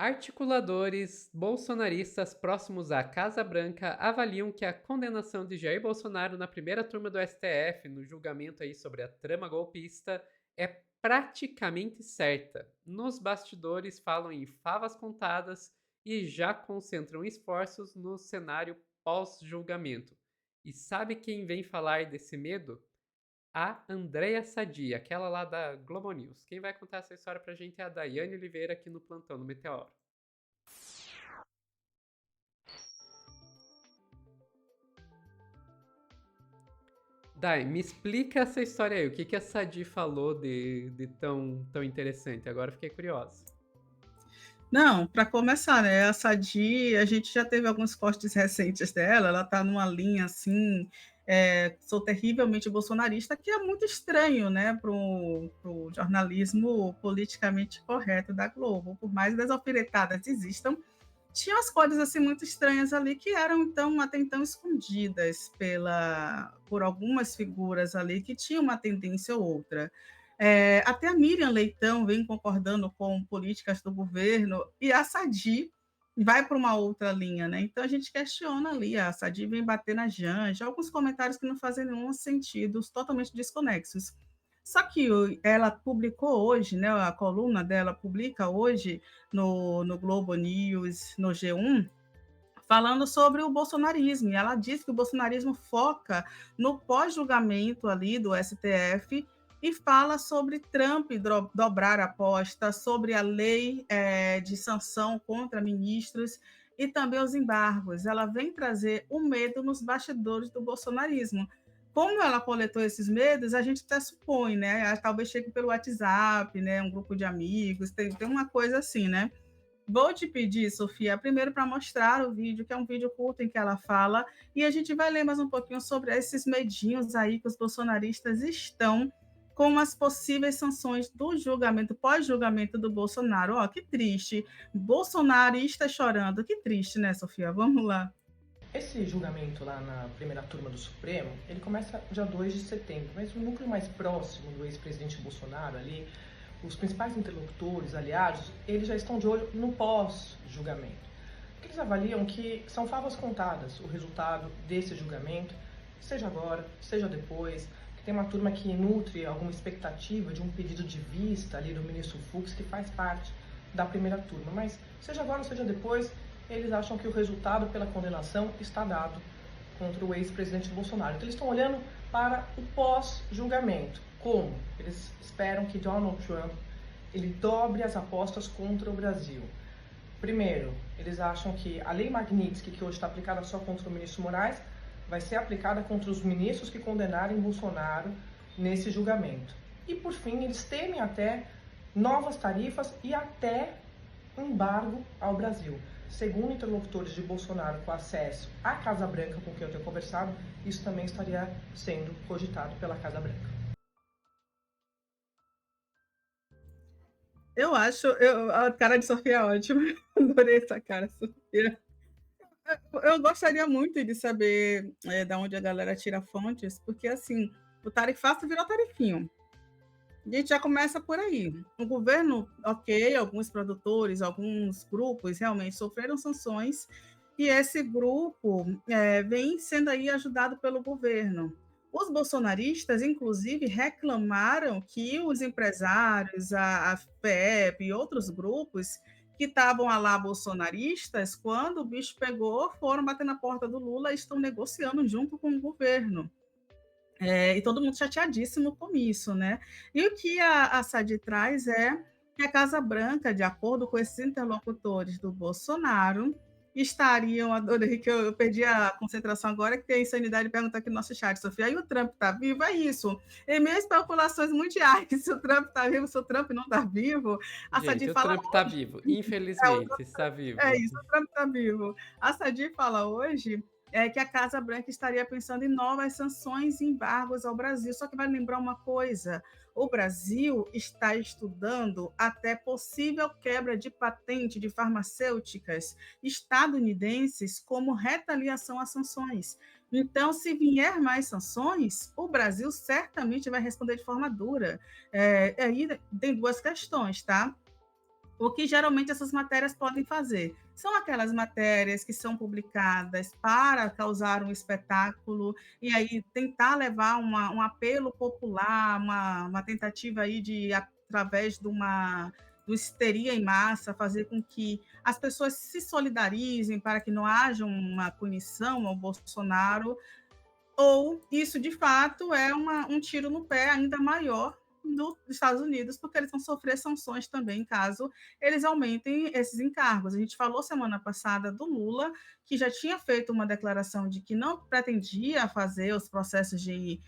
Articuladores bolsonaristas próximos à Casa Branca avaliam que a condenação de Jair Bolsonaro na primeira turma do STF, no julgamento aí sobre a trama golpista, é praticamente certa. Nos bastidores falam em favas contadas e já concentram esforços no cenário pós-julgamento. E sabe quem vem falar desse medo? A Andréa Sadi, aquela lá da Globo News. Quem vai contar essa história pra gente é a Daiane Oliveira aqui no Plantão, no Meteoro. Dai, me explica essa história aí. O que a Sadi falou de tão interessante? Agora fiquei curiosa. Não, para começar, né, a Sadi, a gente já teve alguns cortes recentes dela, ela está numa linha assim, sou terrivelmente bolsonarista, que é muito estranho, né, para o jornalismo politicamente correto da Globo, por mais das alfinetadas existam, tinha as coisas assim muito estranhas ali que eram então até então escondidas por algumas figuras ali que tinham uma tendência ou outra. Até a Miriam Leitão vem concordando com políticas do governo e a Sadi vai para uma outra linha, né? Então a gente questiona ali, a Sadi vem bater na Janja, alguns comentários que não fazem nenhum sentido, totalmente desconexos. Só que ela publicou hoje, né, a coluna dela publica hoje no Globo News, no G1, falando sobre o bolsonarismo. E ela diz que o bolsonarismo foca no pós-julgamento ali do STF e fala sobre Trump dobrar a aposta, sobre a lei de sanção contra ministros e também os embargos. Ela vem trazer o medo nos bastidores do bolsonarismo. Como ela coletou esses medos, a gente até supõe, né? Talvez chegue pelo WhatsApp, né? Um grupo de amigos, tem uma coisa assim, né? Vou te pedir, Sofia, primeiro para mostrar o vídeo, que é um vídeo curto em que ela fala, e a gente vai ler mais um pouquinho sobre esses medinhos aí que os bolsonaristas estão com as possíveis sanções do julgamento, pós-julgamento do Bolsonaro. Ó, que triste. Bolsonarista chorando. Que triste, né, Sofia? Vamos lá. Esse julgamento lá na primeira turma do Supremo, ele começa dia 2 de setembro, mas o núcleo mais próximo do ex-presidente Bolsonaro ali, os principais interlocutores, aliados, eles já estão de olho no pós-julgamento. Porque eles avaliam que são favas contadas o resultado desse julgamento, seja agora, seja depois, que tem uma turma que nutre alguma expectativa de um pedido de vista ali do ministro Fux, que faz parte da primeira turma, mas seja agora ou seja depois, eles acham que o resultado pela condenação está dado contra o ex-presidente Bolsonaro. Então eles estão olhando para o pós-julgamento. Como? Eles esperam que Donald Trump ele dobre as apostas contra o Brasil. Primeiro, eles acham que a lei Magnitsky, que hoje está aplicada só contra o ministro Moraes, vai ser aplicada contra os ministros que condenarem Bolsonaro nesse julgamento. E por fim, eles temem até novas tarifas e até embargo ao Brasil. Segundo interlocutores de Bolsonaro com acesso à Casa Branca, com quem eu tenho conversado, isso também estaria sendo cogitado pela Casa Branca. A cara de Sofia é ótima. Adorei essa cara, Sofia. Eu gostaria muito de saber de onde a galera tira fontes, porque assim, o tarifaço virou tarifinho. A gente já começa por aí. O governo, ok, alguns produtores, alguns grupos realmente sofreram sanções, e esse grupo vem sendo aí ajudado pelo governo. Os bolsonaristas, inclusive, reclamaram que os empresários, a FEP e outros grupos que estavam lá bolsonaristas, quando o bicho pegou, foram bater na porta do Lula e estão negociando junto com o governo. E todo mundo chateadíssimo com isso, né? E o que a Sadi traz é que a Casa Branca, de acordo com esses interlocutores do Bolsonaro, estariam. Adorei que eu perdi a concentração agora, que tem insanidade de perguntar aqui no nosso chat, Sofia. E o Trump está vivo? É isso. Em meio às especulações mundiais, se o Trump está vivo, se o Trump não está vivo, a Sadi Gente, o fala Trump tá hoje. vivo. Infelizmente, está É vivo. isso, o Trump está vivo. A Sadi fala hoje que a Casa Branca estaria pensando em novas sanções e embargos ao Brasil. Só que vai lembrar uma coisa: o Brasil está estudando até possível quebra de patente de farmacêuticas estadunidenses como retaliação às sanções. Então, se vier mais sanções, o Brasil certamente vai responder de forma dura. Aí tem duas questões, tá? O que geralmente essas matérias podem fazer? São aquelas matérias que são publicadas para causar um espetáculo e aí tentar levar um apelo popular, uma tentativa aí de, através de uma do histeria em massa, fazer com que as pessoas se solidarizem para que não haja uma punição ao Bolsonaro, ou isso de fato é um tiro no pé ainda maior dos Estados Unidos, porque eles vão sofrer sanções também caso eles aumentem esses encargos. A gente falou semana passada do Lula, que já tinha feito uma declaração de que não pretendia fazer os processos de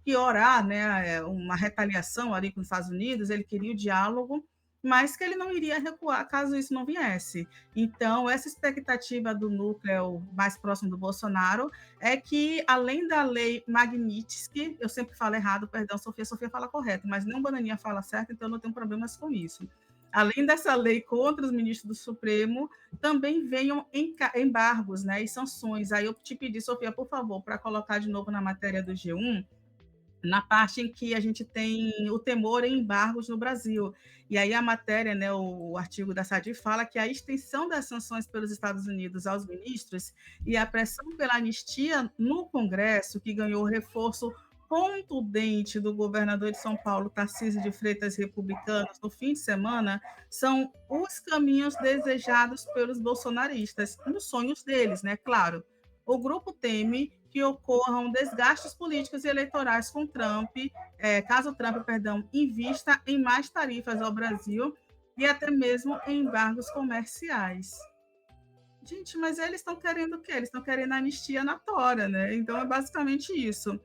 piorar, né, uma retaliação ali com os Estados Unidos, ele queria o diálogo, mas que ele não iria recuar caso isso não viesse. Então, essa expectativa do núcleo mais próximo do Bolsonaro é que, além da lei Magnitsky, eu sempre falo errado, perdão, Sofia fala correto, mas não Bananinha fala certo, então eu não tenho problemas com isso. Além dessa lei contra os ministros do Supremo, também venham embargos, né, e sanções. Aí eu te pedi, Sofia, por favor, para colocar de novo na matéria do G1, na parte em que a gente tem o temor em embargos no Brasil. E aí a matéria, né, o artigo da SADI fala que a extensão das sanções pelos Estados Unidos aos ministros e a pressão pela anistia no Congresso, que ganhou reforço contundente do governador de São Paulo, Tarcísio de Freitas, republicanos, no fim de semana, são os caminhos desejados pelos bolsonaristas, nos sonhos deles, né? Claro. O grupo teme que ocorram desgastes políticos e eleitorais com Trump, caso Trump, perdão, invista em mais tarifas ao Brasil e até mesmo em embargos comerciais. Gente, mas eles estão querendo o quê? Eles estão querendo anistia na tora, né? Então é basicamente isso.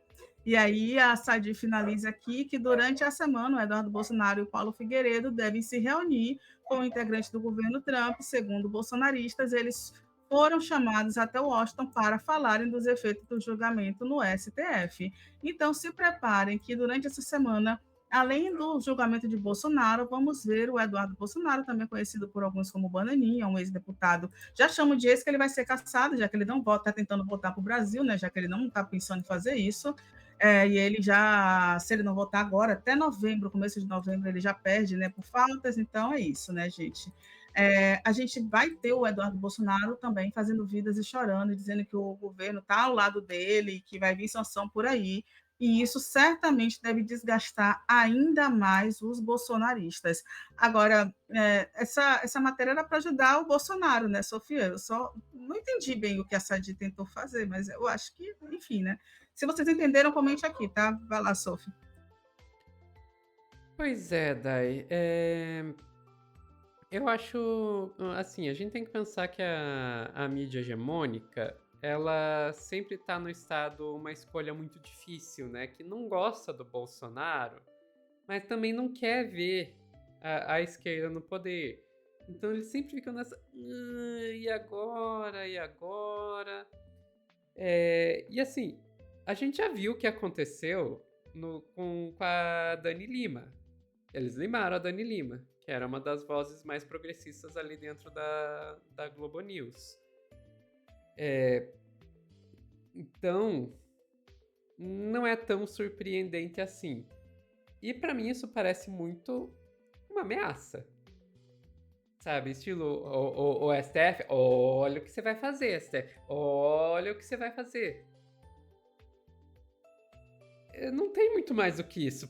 E aí a Sadi finaliza aqui que durante a semana o Eduardo Bolsonaro e o Paulo Figueiredo devem se reunir com integrantes do governo Trump, segundo bolsonaristas, eles foram chamados até Washington para falarem dos efeitos do julgamento no STF. Então se preparem que durante essa semana, além do julgamento de Bolsonaro, vamos ver o Eduardo Bolsonaro, também conhecido por alguns como Bananinha, um ex-deputado. Já chamo de ex que ele vai ser cassado, já que ele não está tentando voltar para o Brasil, né? Já que ele não está pensando em fazer isso. E ele já, se ele não voltar agora, até novembro, começo de novembro, ele já perde, né, por faltas. Então é isso, né, gente? A gente vai ter o Eduardo Bolsonaro também fazendo vidas e chorando, dizendo que o governo está ao lado dele, que vai vir sanção por aí, e isso certamente deve desgastar ainda mais os bolsonaristas. Agora, essa matéria era para ajudar o Bolsonaro, né, Sofia? Eu só não entendi bem o que a Sadi tentou fazer, mas eu acho que, enfim, né? Se vocês entenderam, comente aqui, tá? Vai lá, Sofia. Pois é, Dai. Eu acho, assim, a gente tem que pensar que a mídia hegemônica, ela sempre está no estado uma escolha muito difícil, né? Que não gosta do Bolsonaro, mas também não quer ver a esquerda no poder. Então eles sempre ficam nessa. E agora? E agora? E assim, a gente já viu o que aconteceu com a Dani Lima. Eles limaram a Dani Lima, que era uma das vozes mais progressistas ali dentro da Globo News. Então, não é tão surpreendente assim. E pra mim isso parece muito uma ameaça. Sabe, estilo o STF, olha o que você vai fazer, STF, olha o que você vai fazer. Não tem muito mais do que isso.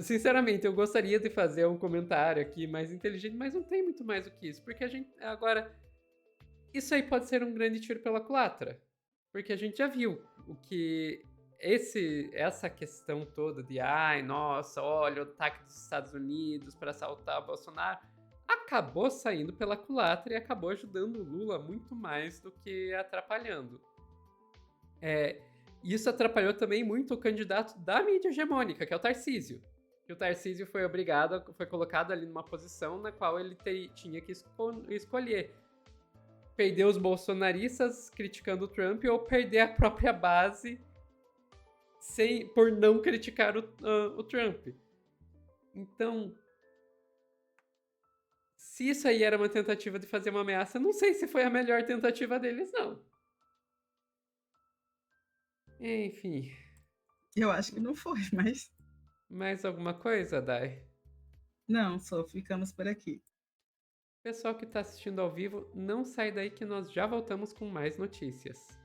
Sinceramente, eu gostaria de fazer um comentário aqui mais inteligente, mas não tem muito mais do que isso. Porque a gente. Agora, isso aí pode ser um grande tiro pela culatra. Porque a gente já viu o que essa questão toda de ai, nossa, olha o ataque dos Estados Unidos para assaltar o Bolsonaro, acabou saindo pela culatra e acabou ajudando o Lula muito mais do que atrapalhando. Isso atrapalhou também muito o candidato da mídia hegemônica, que é o Tarcísio. Que o Tarcísio foi colocado ali numa posição na qual ele tinha que escolher. Perder os bolsonaristas criticando o Trump ou perder a própria base por não criticar o Trump. Então, se isso aí era uma tentativa de fazer uma ameaça, não sei se foi a melhor tentativa deles, não. Enfim. Eu acho que não foi, mas... Mais alguma coisa, Dai? Não, só ficamos por aqui. Pessoal que está assistindo ao vivo, não sai daí que nós já voltamos com mais notícias.